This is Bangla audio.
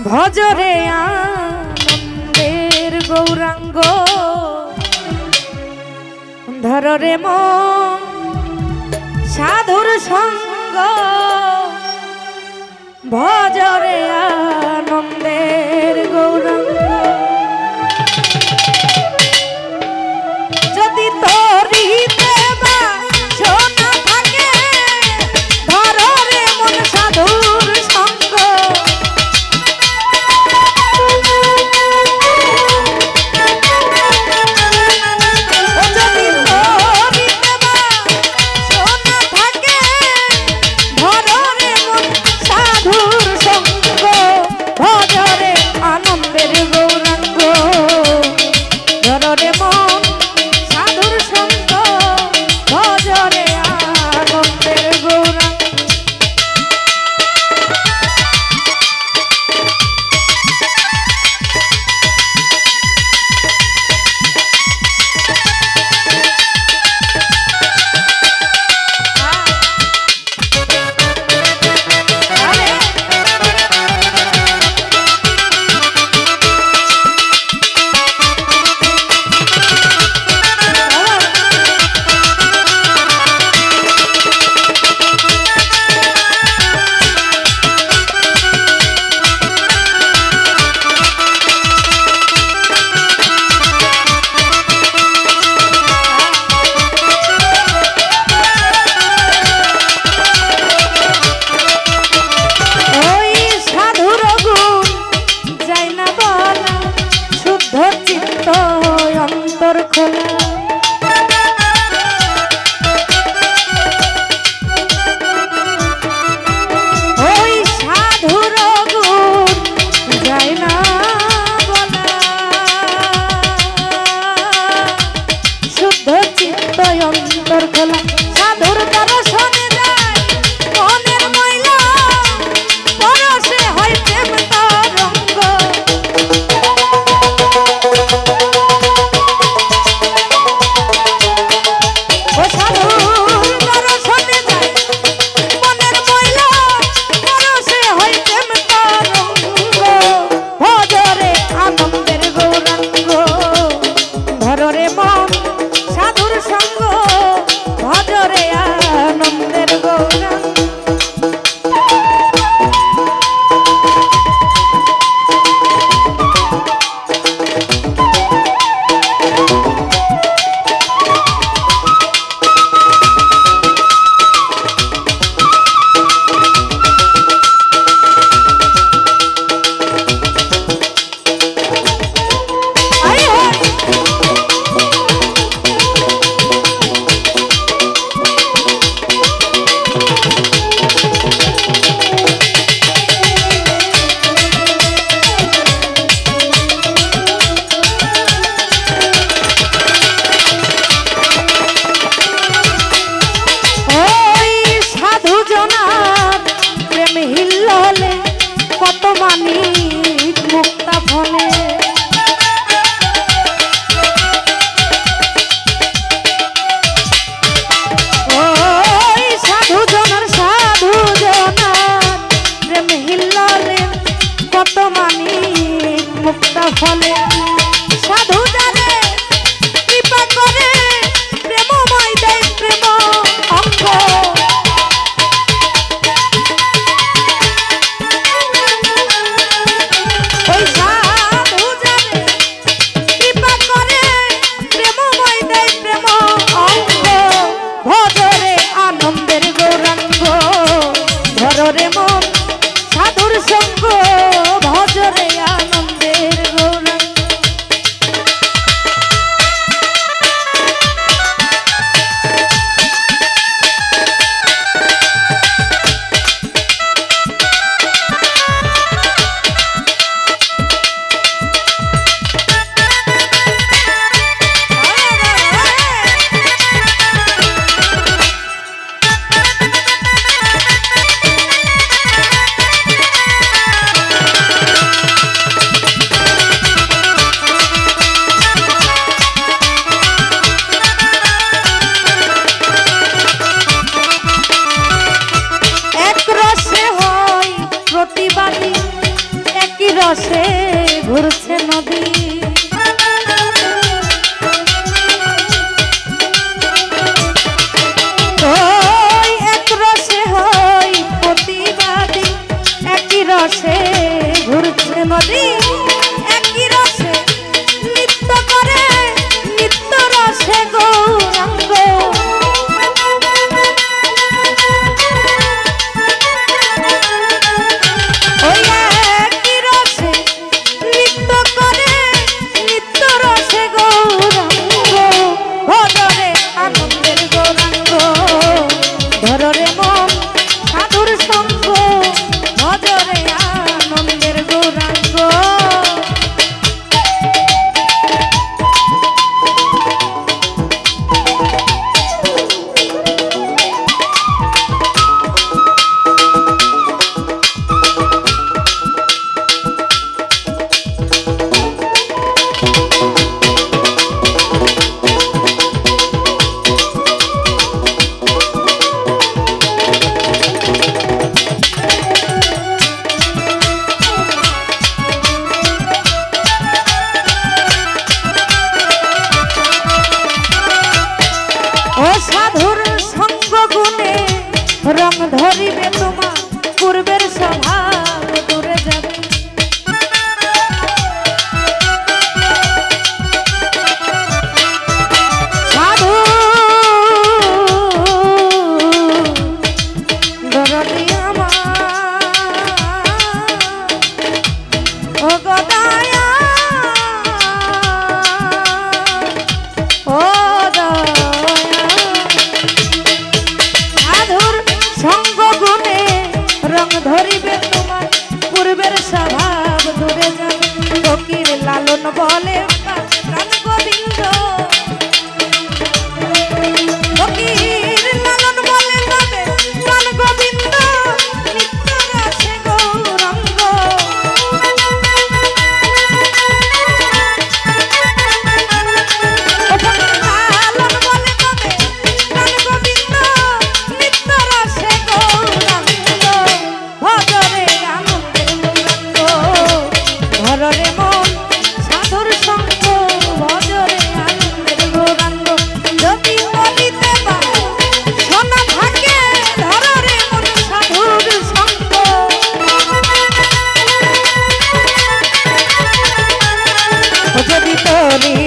ভজরে আনন্দের গৌরাঙ্গ ধররে মন সাধুর সঙ্গ ভজরে আনন্দের গৌরাঙ্গ যদি তোরি দেবা সোনা থাকে ধররে মন সাধুর সঙ্গ ফলে সাধু জানে কৃপা করে প্রেমময় দেয় প্রেম অঙ্গ ওই সাধু জানে কৃপা করে প্রেমময় দেয় প্রেম অঙ্গ ভজরে আনন্দের গৌরাঙ্গ ধররে মন সাধুর সঙ্গ ভজরে আনন্দের গৌরাঙ্গ রং ধরিবে তোমার পূর্বের স্বভাব দূরে যাবে সাধু দরদি আমার ও গদায়া ও সঙ্গ গুণে রং ধরিবে তোমার পূর্বের স্বভাব দূরে যাবে ফকির লালন বলে প্রাণ গোবিন্দ ফকির লালন বলে যাবে প্রাণ গোবিন্দ নিত্য রসে গৌরাঙ্গ লালন বলে যাবে প্রাণ গোবিন্দ নিত্য রসে ভজরে আনন্দের গৌরাঙ্গ ধররে মন সাধুর সঙ্গ ভজরে আনন্দের গৌরাঙ্গ যদি বলিতে পারো সোনা থাকে ধররে মন সাধুর সঙ্গ যদি তোরি